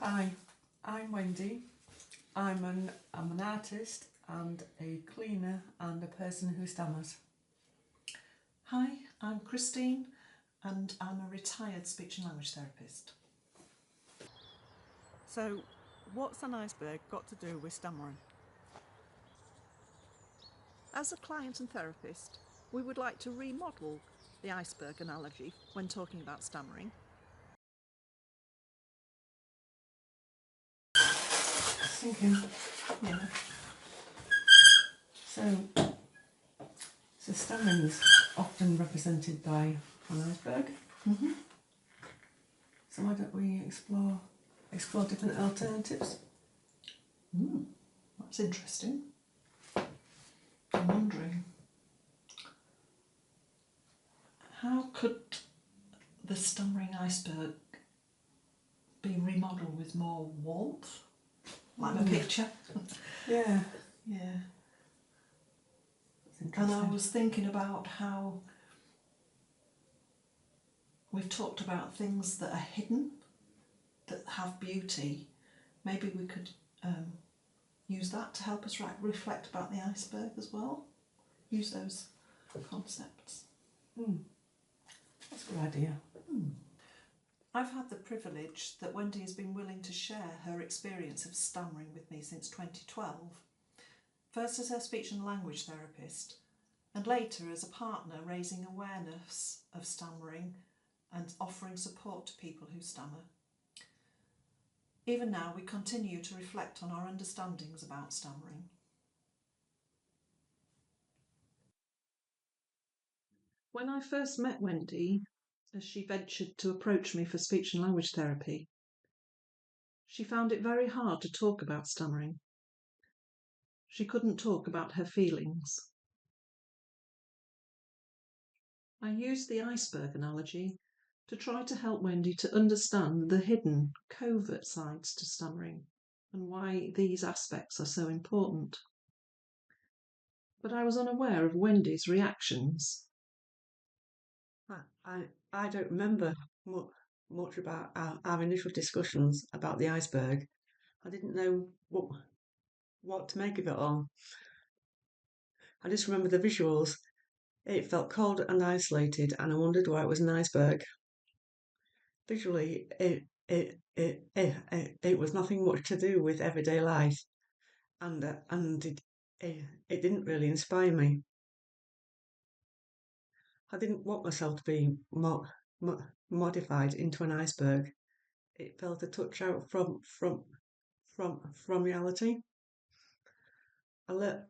Hi, I'm Wendy. I'm an artist and a cleaner and a person who stammers. Hi, I'm Christine and I'm a retired speech and language therapist. So, what's an iceberg got to do with stammering? As a client and therapist, we would like to remodel the iceberg analogy when talking about stammering. Thinking, yeah. So stammering is often represented by an iceberg. Mm-hmm. So why don't we explore different alternatives? That's interesting. I'm wondering, how could the stammering iceberg be remodelled with more warmth? Like the picture? Yeah. Yeah. That's interesting. And I was thinking about how we've talked about things that are hidden, that have beauty. Maybe we could use that to help us reflect about the iceberg as well. Use those concepts. That's a good idea. I've had the privilege that Wendy has been willing to share her experience of stammering with me since 2012. First as her speech and language therapist, and later as a partner raising awareness of stammering and offering support to people who stammer. Even now, we continue to reflect on our understandings about stammering. When I first met Wendy, as she ventured to approach me for speech and language therapy, she found it very hard to talk about stammering. She couldn't talk about her feelings. I used the iceberg analogy to try to help Wendy to understand the hidden, covert sides to stammering and why these aspects are so important. But I was unaware of Wendy's reactions. I don't remember much about our initial discussions about the iceberg. I didn't know what to make of it all. I just remember the visuals. It felt cold and isolated, and I wondered why it was an iceberg. Visually, it was nothing much to do with everyday life, and it didn't really inspire me. I didn't want myself to be modified into an iceberg. It felt a touch out from reality. I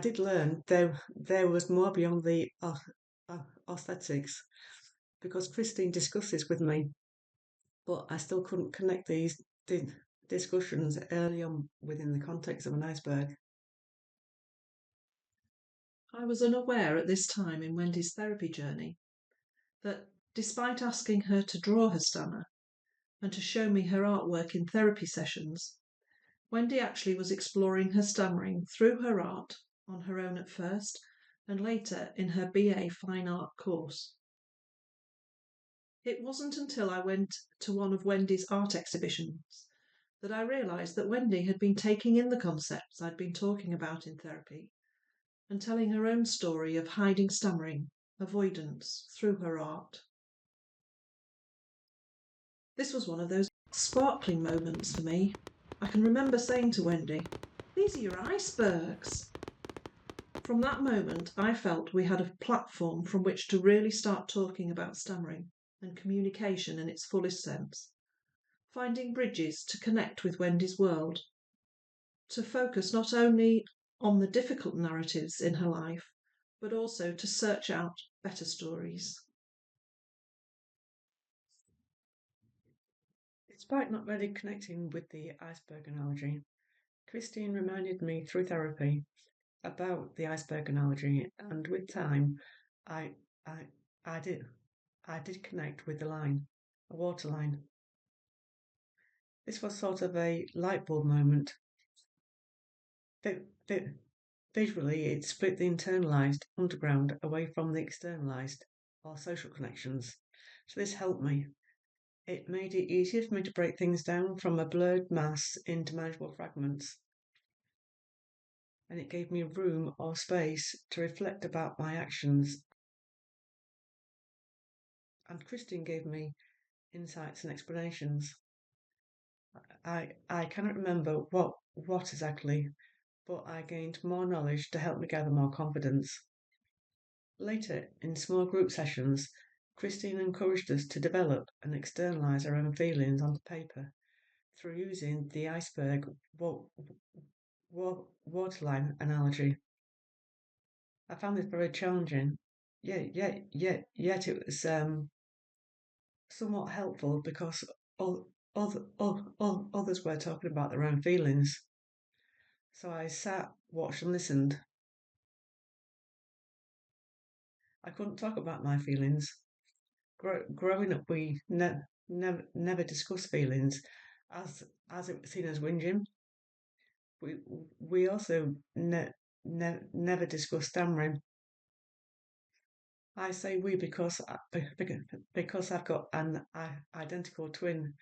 did learn there was more beyond the aesthetics, because Christine discussed this with me, but I still couldn't connect these discussions early on within the context of an iceberg. I was unaware at this time in Wendy's therapy journey that despite asking her to draw her stammer and to show me her artwork in therapy sessions, Wendy actually was exploring her stammering through her art on her own at first and later in her BA Fine Art course. It wasn't until I went to one of Wendy's art exhibitions that I realised that Wendy had been taking in the concepts I'd been talking about in therapy and telling her own story of hiding stammering, avoidance, through her art. This was one of those sparkling moments for me. I can remember saying to Wendy, "These are your icebergs." From that moment, I felt we had a platform from which to really start talking about stammering and communication in its fullest sense, finding bridges to connect with Wendy's world, to focus not only on the difficult narratives in her life, but also to search out better stories. Despite not really connecting with the iceberg analogy, Christine reminded me through therapy about the iceberg analogy, and with time, I I I did connect with the line, a water line. This was sort of a light bulb moment. Visually, it split the internalised underground away from the externalised or social connections. So this helped me. It made it easier for me to break things down from a blurred mass into manageable fragments. And it gave me room or space to reflect about my actions. And Christine gave me insights and explanations. I cannot remember what exactly, but I gained more knowledge to help me gather more confidence. Later, in small group sessions, Christine encouraged us to develop and externalise our own feelings onto paper through using the iceberg waterline analogy. I found this very challenging, yet it was somewhat helpful because others were talking about their own feelings. So I sat, watched and listened. I couldn't talk about my feelings. Growing up, we never discussed feelings as it was seen as whinging. We also never discussed stammering. I say we because I've got an identical twin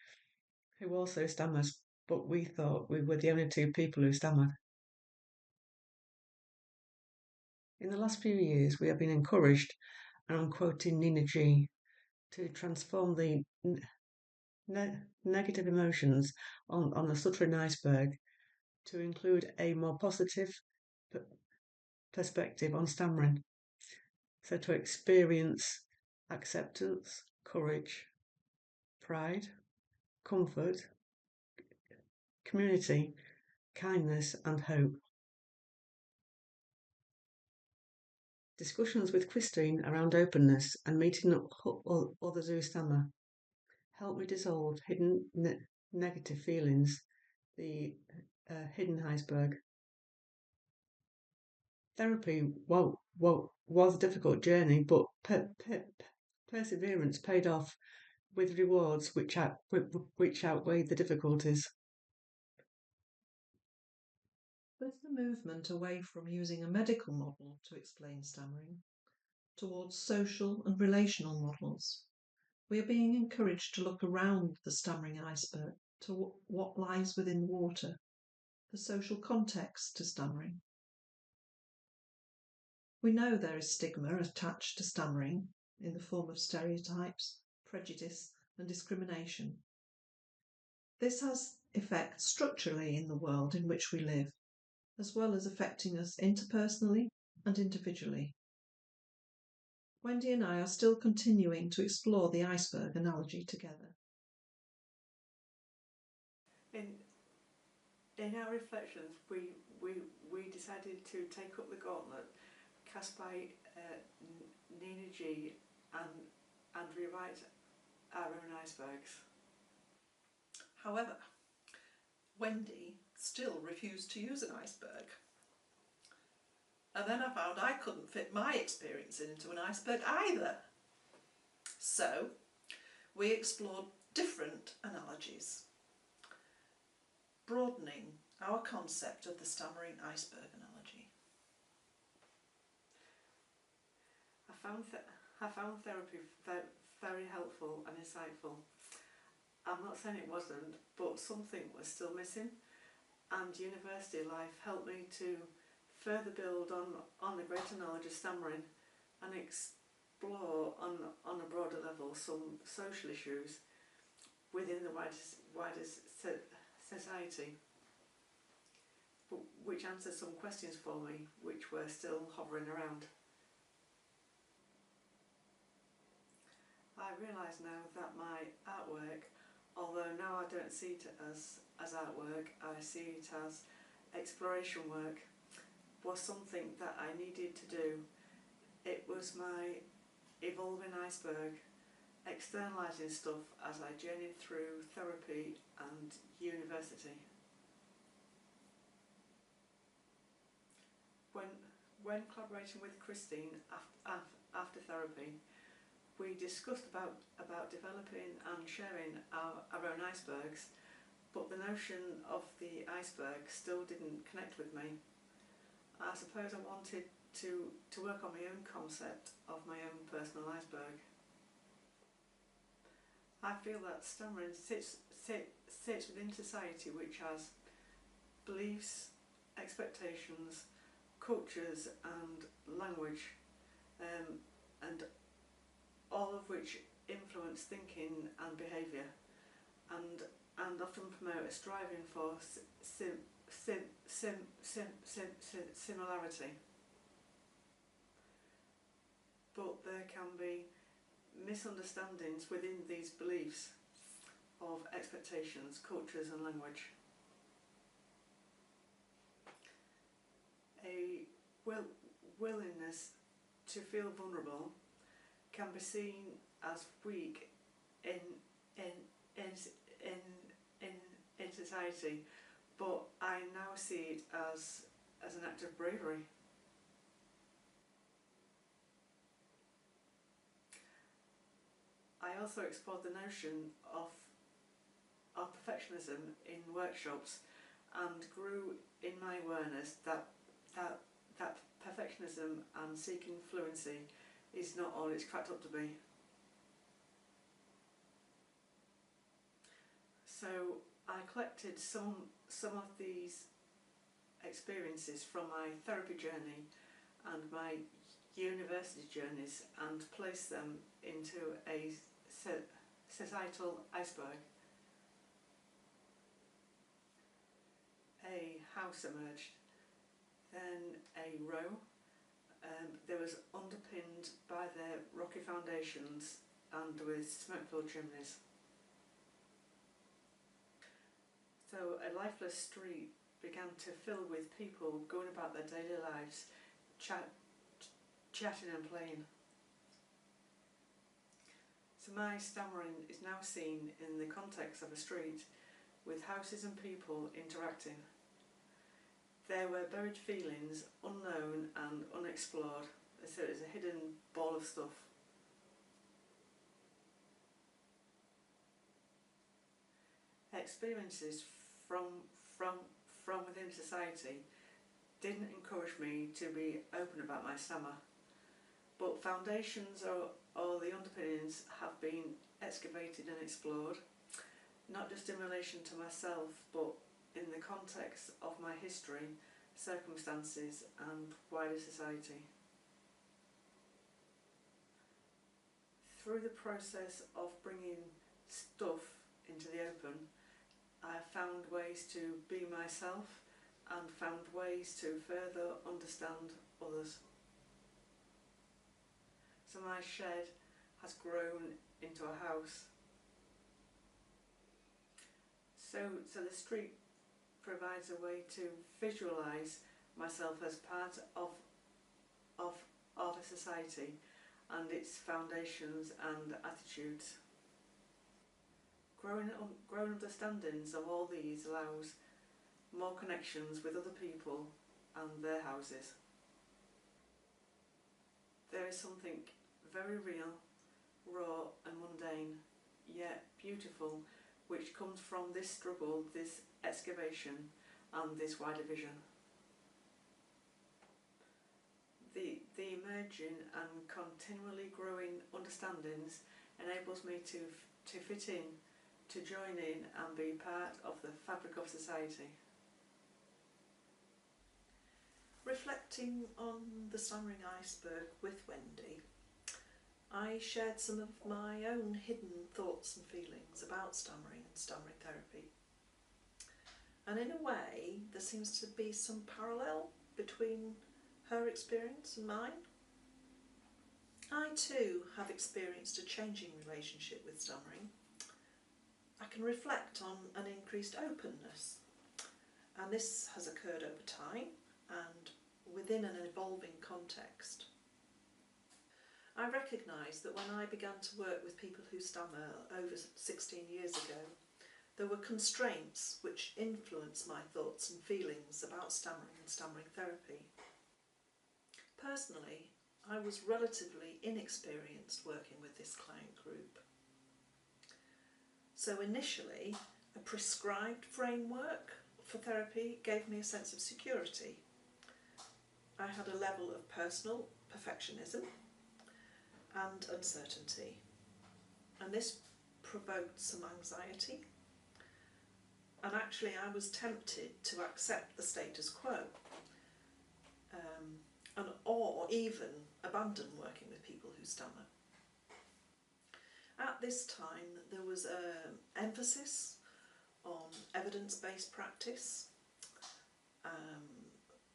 who also stammers, but we thought we were the only two people who stammered. In the last few years, we have been encouraged, and I'm quoting Nina G, to transform the negative emotions on the stuttering iceberg to include a more positive perspective on stammering. So to experience acceptance, courage, pride, comfort, community, kindness and hope. Discussions with Christine around openness and meeting up others who stammer help me dissolve hidden negative feelings, the hidden iceberg. Therapy was a difficult journey, but perseverance paid off with rewards which outweighed the difficulties. With the movement away from using a medical model to explain stammering towards social and relational models, we are being encouraged to look around the stammering iceberg to what lies within water, the social context to stammering. We know there is stigma attached to stammering in the form of stereotypes, prejudice and discrimination. This has effects structurally in the world in which we live, as well as affecting us interpersonally and individually. Wendy and I are still continuing to explore the iceberg analogy together. In our reflections, we decided to take up the gauntlet cast by Nina G and rewrite our own icebergs. However, Wendy still refused to use an iceberg. And then I found I couldn't fit my experience into an iceberg either. So we explored different analogies, broadening our concept of the stammering iceberg analogy. I found therapy very helpful and insightful. I'm not saying it wasn't, but something was still missing, and university life helped me to further build on the greater knowledge of stammering and explore on a broader level some social issues within the wider society, which answered some questions for me which were still hovering around. I realise now that my artwork, although now I don't see it as artwork, I see it as exploration work, was something that I needed to do. It was my evolving iceberg, externalising stuff as I journeyed through therapy and university. When collaborating with Christine after therapy, we discussed about developing and sharing our own icebergs, but the notion of the iceberg still didn't connect with me. I suppose I wanted to work on my own concept of my own personal iceberg. I feel that stammering sits within society which has beliefs, expectations, cultures and language, and all of which influence thinking and behaviour, and often promote a striving for similarity. But there can be misunderstandings within these beliefs of expectations, cultures and language. A willingness to feel vulnerable can be seen as weak in society, but I now see it as an act of bravery. I also explored the notion of perfectionism in workshops and grew in my awareness that perfectionism and seeking fluency is not all it's cracked up to be. So I collected some of these experiences from my therapy journey and my university journeys and placed them into a societal iceberg. A house emerged, then a row. There was underpinned by their rocky foundations and with smoke-filled chimneys. So a lifeless street began to fill with people going about their daily lives, chatting and playing. So my stammering is now seen in the context of a street with houses and people interacting. There were buried feelings, unknown and unexplored, so it was a hidden ball of stuff. Experiences from within society didn't encourage me to be open about my stammer, but foundations or the underpinnings have been excavated and explored, not just in relation to myself, but in the context of my history, circumstances and wider society. Through the process of bringing stuff into the open, I found ways to be myself and found ways to further understand others. So my shed has grown into a house. So the street provides a way to visualise myself as part of a society and its foundations and attitudes. Growing understandings of all these allows more connections with other people and their houses. There is something very real, raw and mundane, yet beautiful, which comes from this struggle, this excavation and this wider vision. The emerging and continually growing understandings enables me to fit in, to join in and be part of the fabric of society. Reflecting on the stammering iceberg with Wendy, I shared some of my own hidden thoughts and feelings about stammering and stammering therapy. And in a way, there seems to be some parallel between her experience and mine. I too have experienced a changing relationship with stammering. I can reflect on an increased openness, and this has occurred over time and within an evolving context. I recognise that when I began to work with people who stammer over 16 years ago, there were constraints which influenced my thoughts and feelings about stammering and stammering therapy. Personally, I was relatively inexperienced working with this client group. So initially, a prescribed framework for therapy gave me a sense of security. I had a level of personal perfectionism and uncertainty, and this provoked some anxiety, and actually I was tempted to accept the status quo, or even abandon working with people who stammer. At this time there was an emphasis on evidence-based practice.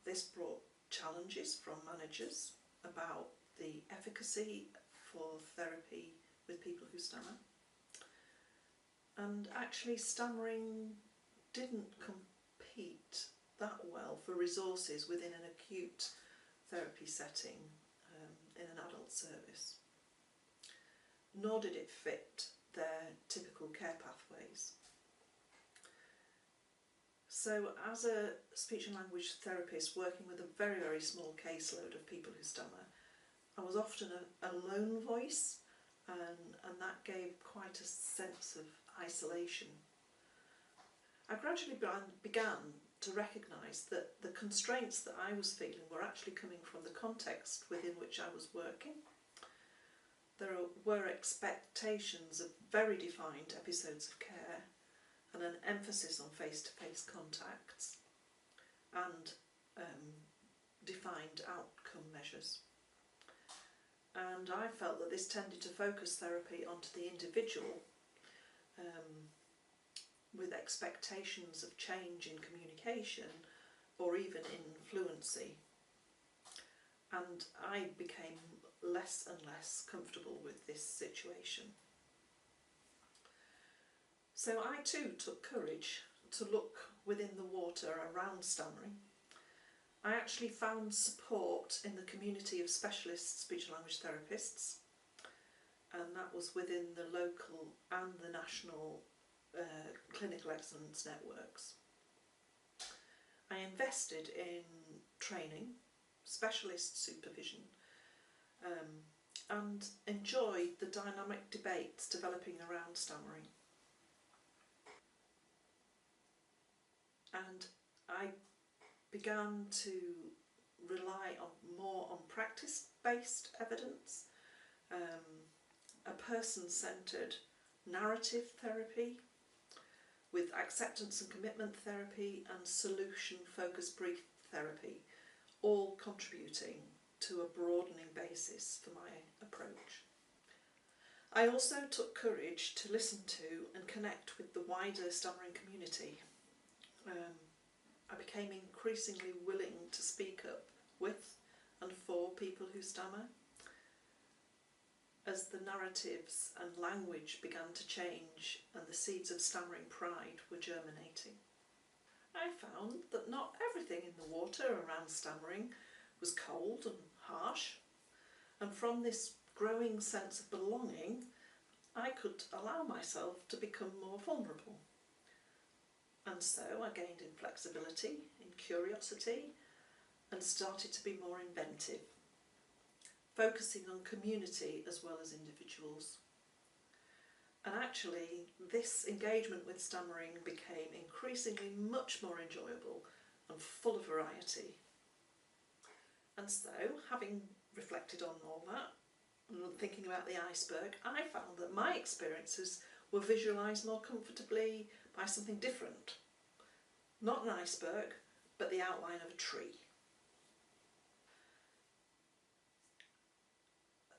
This brought challenges from managers about the efficacy for therapy with people who stammer. And actually stammering didn't compete that well for resources within an acute therapy setting in an adult service. Nor did it fit their typical care pathways. So as a speech and language therapist working with a very, very small caseload of people who stammer, I was often a lone voice, and that gave quite a sense of isolation. I gradually began to recognise that the constraints that I was feeling were actually coming from the context within which I was working. There were expectations of very defined episodes of care and an emphasis on face-to-face contacts and defined outcome measures. And I felt that this tended to focus therapy onto the individual, with expectations of change in communication or even in fluency. And I became less and less comfortable with this situation. So I too took courage to look within the water around stammering. I actually found support in the community of specialist speech and language therapists, and that was within the local and the national clinical excellence networks. I invested in training, specialist supervision, and enjoyed the dynamic debates developing around stammering. And I began to rely more on practice-based evidence, a person-centred narrative therapy with acceptance and commitment therapy and solution-focused brief therapy, all contributing to a broadening basis for my approach. I also took courage to listen to and connect with the wider stammering community. I became increasingly willing to speak up with and for people who stammer, as the narratives and language began to change and the seeds of stammering pride were germinating. I found that not everything in the water around stammering was cold and harsh, and from this growing sense of belonging, I could allow myself to become more vulnerable. And so I gained in flexibility, in curiosity, and started to be more inventive, focusing on community as well as individuals. And actually, this engagement with stammering became increasingly much more enjoyable and full of variety. And so, having reflected on all that, and thinking about the iceberg, I found that my experiences were visualised more comfortably by something different. Not an iceberg, but the outline of a tree.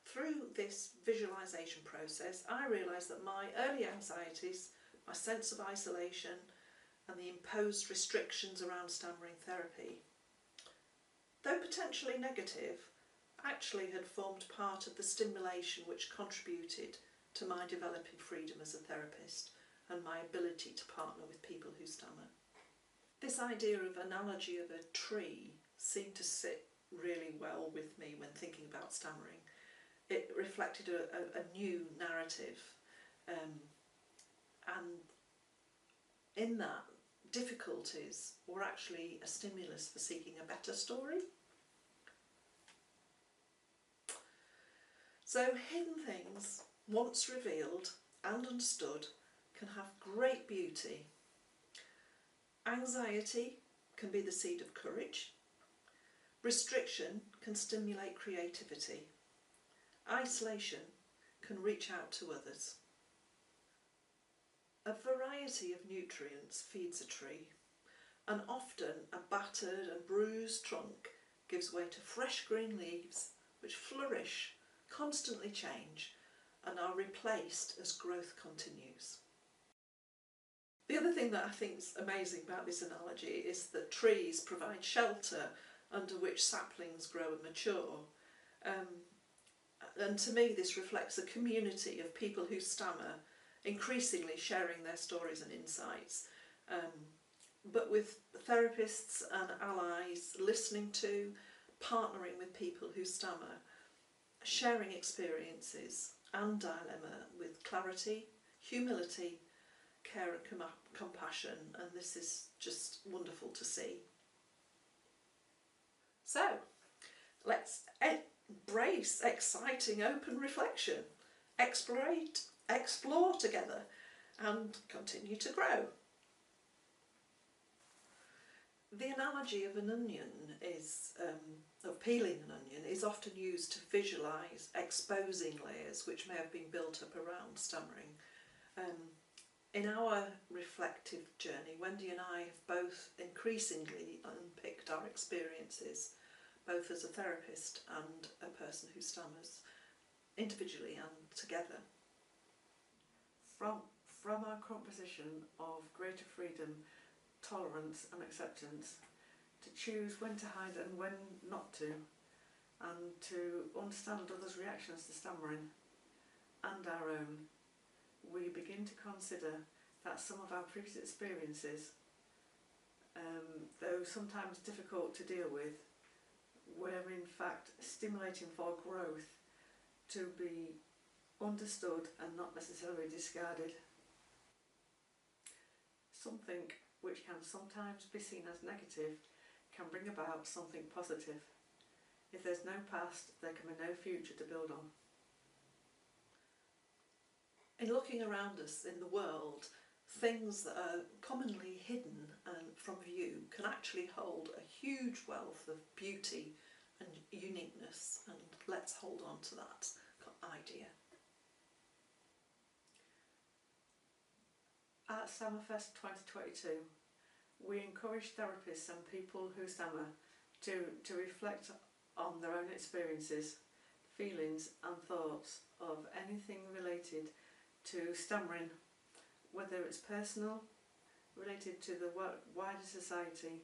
Through this visualisation process, I realised that my early anxieties, my sense of isolation, and the imposed restrictions around stammering therapy, though potentially negative, actually had formed part of the stimulation which contributed to my developing freedom as a therapist and my ability to partner with people who stammer. This idea of analogy of a tree seemed to sit really well with me when thinking about stammering. It reflected a new narrative, and in that, difficulties were actually a stimulus for seeking a better story. So hidden things, once revealed and understood, can have great beauty. Anxiety can be the seed of courage. Restriction can stimulate creativity. Isolation can reach out to others. A variety of nutrients feeds a tree, and often a battered and bruised trunk gives way to fresh green leaves which flourish, constantly change, and are replaced as growth continues. The other thing that I think is amazing about this analogy is that trees provide shelter under which saplings grow and mature. And to me this reflects a community of people who stammer, increasingly sharing their stories and insights, but with therapists and allies listening to, partnering with people who stammer, sharing experiences and dilemma with clarity, humility, care and compassion, and this is just wonderful to see. So, let's embrace exciting open reflection, explore together and continue to grow. The analogy of an onion is, of peeling an onion, is often used to visualise exposing layers which may have been built up around stammering. In our reflective journey, Wendy and I have both increasingly unpicked our experiences, both as a therapist and a person who stammers, individually and together. From our current position of greater freedom, tolerance and acceptance, to choose when to hide and when not to, and to understand others' reactions to stammering and our own, we begin to consider that some of our previous experiences, though sometimes difficult to deal with, were in fact stimulating for growth to be understood and not necessarily discarded. Something which can sometimes be seen as negative can bring about something positive. If there's no past, there can be no future to build on. In looking around us in the world, things that are commonly hidden from view can actually hold a huge wealth of beauty and uniqueness, and let's hold on to that idea. At Stammerfest 2022, we encourage therapists and people who stammer to reflect on their own experiences, feelings and thoughts of anything related to stammering, whether it's personal, related to the wider society,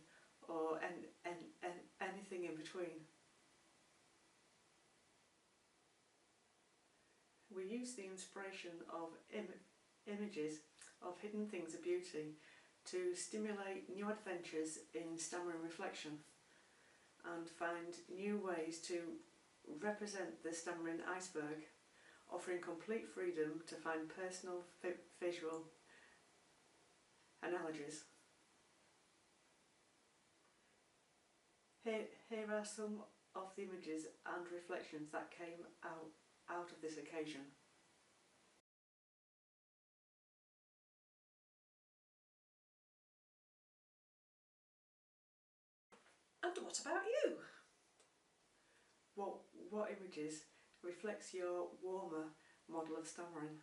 or anything in between. We use the inspiration of images of hidden things of beauty to stimulate new adventures in stammering reflection and find new ways to represent the stammering iceberg, offering complete freedom to find personal visual analogies. Here are some of the images and reflections that came out of this occasion. And what about you? What images reflects your warmer model of stammering?